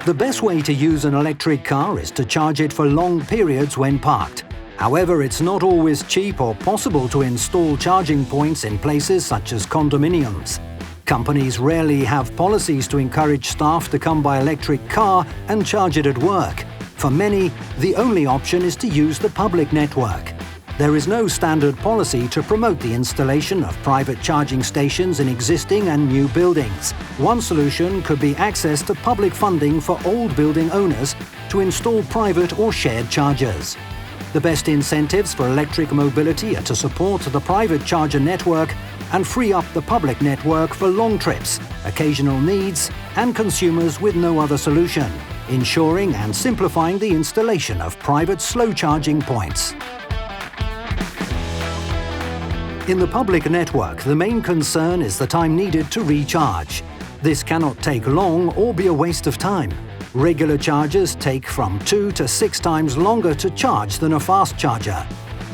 The best way to use an electric car is to charge it for long periods when parked. However, it's not always cheap or possible to install charging points in places such as condominiums. Companies rarely have policies to encourage staff to come by electric car and charge it at work. For many, the only option is to use the public network. There is no standard policy to promote the installation of private charging stations in existing and new buildings. One solution could be access to public funding for old building owners to install private or shared chargers. The best incentives for electric mobility are to support the private charger network and free up the public network for long trips, occasional needs, and consumers with no other solution, ensuring and simplifying the installation of private slow charging points. In the public network, the main concern is the time needed to recharge. This cannot take long or be a waste of time. Regular chargers take from 2 to 6 times longer to charge than a fast charger.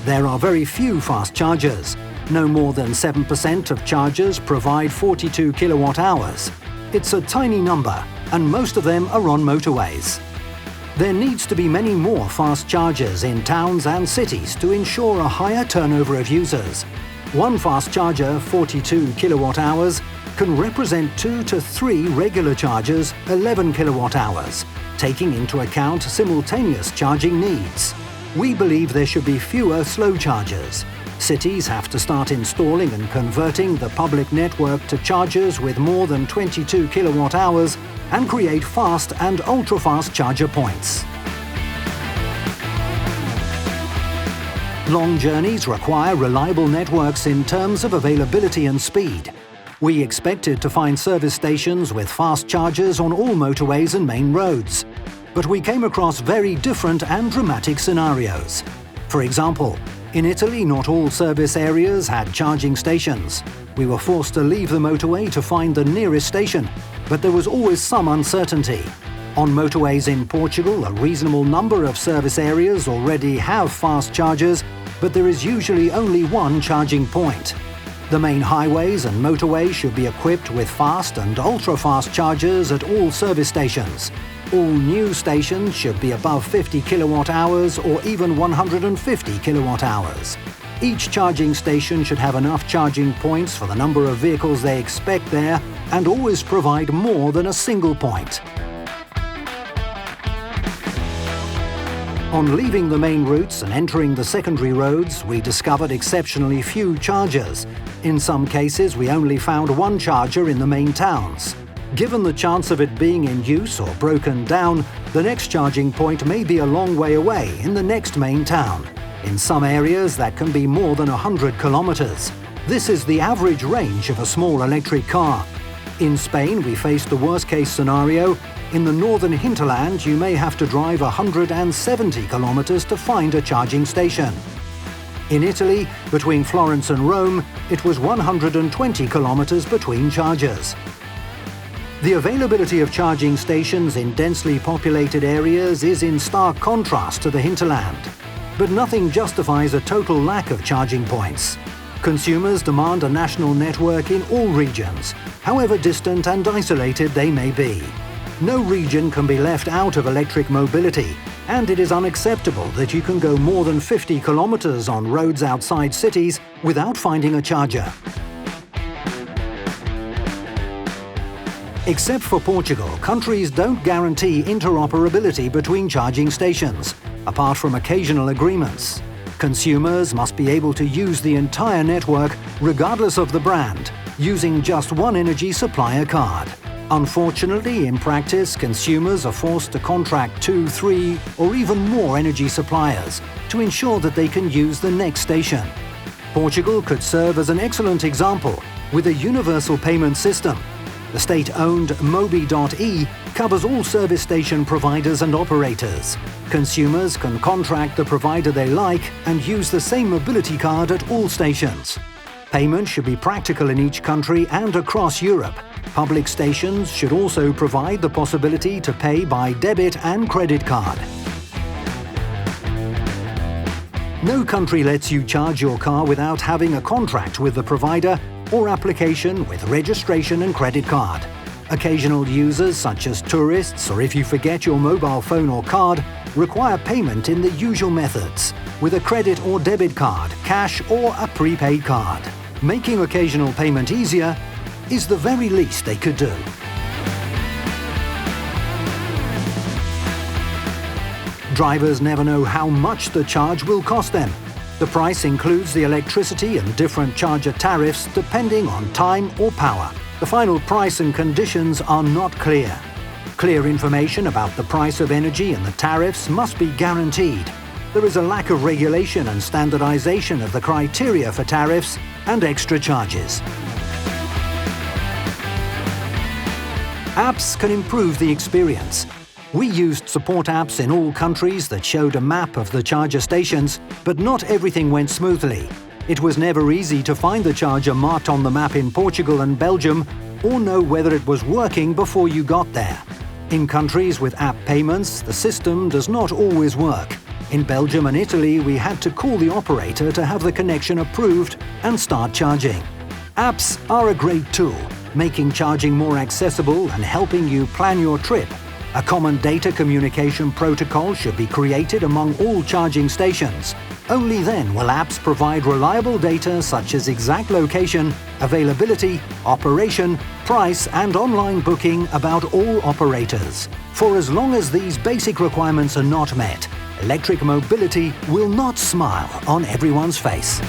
There are very few fast chargers. No more than 7% of chargers provide 42 kilowatt hours. It's a tiny number, and most of them are on motorways. There needs to be many more fast chargers in towns and cities to ensure a higher turnover of users. One fast charger, 42 kilowatt hours, can represent 2 to 3 regular chargers, 11 kilowatt hours, taking into account simultaneous charging needs. We believe there should be fewer slow chargers. Cities have to start installing and converting the public network to chargers with more than 22 kilowatt hours and create fast and ultra-fast charger points. Long journeys require reliable networks in terms of availability and speed. We expected to find service stations with fast chargers on all motorways and main roads. But we came across very different and dramatic scenarios. For example, in Italy, not all service areas had charging stations. We were forced to leave the motorway to find the nearest station, but there was always some uncertainty. On motorways in Portugal, a reasonable number of service areas already have fast chargers, but there is usually only one charging point. The main highways and motorways should be equipped with fast and ultra-fast chargers at all service stations. All new stations should be above 50 kilowatt hours or even 150 kilowatt hours. Each charging station should have enough charging points for the number of vehicles they expect there and always provide more than a single point. On leaving the main routes and entering the secondary roads, we discovered exceptionally few chargers. In some cases, we only found one charger in the main towns. Given the chance of it being in use or broken down, the next charging point may be a long way away in the next main town. In some areas, that can be more than 100 kilometers. This is the average range of a small electric car. In Spain, we faced the worst-case scenario. In the northern hinterland, you may have to drive 170 kilometers to find a charging station. In Italy, between Florence and Rome, it was 120 kilometers between chargers. The availability of charging stations in densely populated areas is in stark contrast to the hinterland. But nothing justifies a total lack of charging points. Consumers demand a national network in all regions, however distant and isolated they may be. No region can be left out of electric mobility, and it is unacceptable that you can go more than 50 kilometers on roads outside cities without finding a charger. Except for Portugal, countries don't guarantee interoperability between charging stations, apart from occasional agreements. Consumers must be able to use the entire network, regardless of the brand, using just one energy supplier card. Unfortunately, in practice, consumers are forced to contract 2, 3, or even more energy suppliers to ensure that they can use the next station. Portugal could serve as an excellent example with a universal payment system. The state-owned mobi.e covers all service station providers and operators. Consumers can contract the provider they like and use the same mobility card at all stations. Payment should be practical in each country and across Europe. Public stations should also provide the possibility to pay by debit and credit card. No country lets you charge your car without having a contract with the provider or application with registration and credit card. Occasional users, such as tourists or if you forget your mobile phone or card, require payment in the usual methods, with a credit or debit card, cash or a prepaid card. Making occasional payment easier is the very least they could do. Drivers never know how much the charge will cost them. The price includes the electricity and different charger tariffs depending on time or power. The final price and conditions are not clear. Clear information about the price of energy and the tariffs must be guaranteed. There is a lack of regulation and standardization of the criteria for tariffs and extra charges. Apps can improve the experience. We used support apps in all countries that showed a map of the charger stations, but not everything went smoothly. It was never easy to find the charger marked on the map in Portugal and Belgium, or know whether it was working before you got there. In countries with app payments, the system does not always work. In Belgium and Italy, we had to call the operator to have the connection approved and start charging. Apps are a great tool, making charging more accessible and helping you plan your trip. A common data communication protocol should be created among all charging stations. Only then will apps provide reliable data such as exact location, availability, operation, price and online booking about all operators. For as long as these basic requirements are not met, electric mobility will not smile on everyone's face.